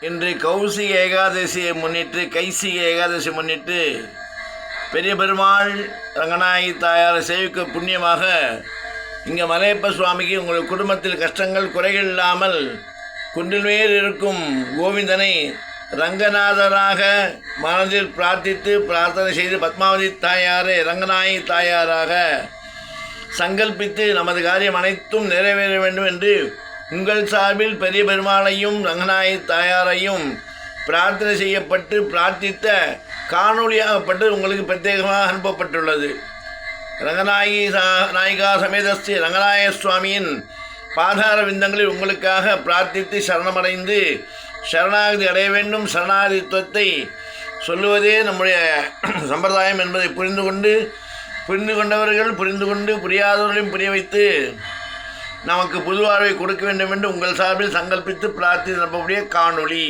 இன்று கௌசிக ஏகாதசியை முன்னிட்டு கைசிக ஏகாதசியை முன்னிட்டு பெரிய பெருமாள் ரங்கநாயகி தாயாரை சேவிக்க புண்ணியமாக இங்கே மலையப்ப சுவாமிக்கு உங்கள் குடும்பத்தில் கஷ்டங்கள் குறைகள் இல்லாமல் குன்றில் மேல் இருக்கும் கோவிந்தனை ரங்கநாதராக மனதில் பிரார்த்தித்து பிரார்த்தனை செய்து பத்மாவதி தாயாரை ரங்கநாயகி தாயாராக சங்கல்பித்து நமது காரியம் அனைத்தும் நிறைவேற வேண்டும் என்று உங்கள் சார்பில் பெரிய பெருமாளையும் ரங்கநாயகி தாயாரையும் பிரார்த்தனை செய்யப்பட்டு பிரார்த்தித்த காணொலியாகப்பட்டு உங்களுக்கு பிரத்யேகமாக அனுப்பப்பட்டுள்ளது. ரங்கநாயகி நாயிகா சமேத ஸ்ரீ ரங்கநாயக சுவாமியின் பாதார விந்தங்களில் உங்களுக்காக பிரார்த்தித்து சரணமடைந்து சரணாகதி அடைய வேண்டும். சரணாகதித்துவத்தை சொல்லுவதே நம்முடைய சம்பிரதாயம் என்பதை புரிந்து கொண்டவர்கள் புரிந்து கொண்டு புரியாதவர்களையும் புரிய வைத்து நமக்கு புது வாழ்வை கொடுக்க வேண்டும் என்று உங்கள் சார்பில் சங்கல்பித்து பிரார்த்தி நடப்பக்கூடிய காணொளி.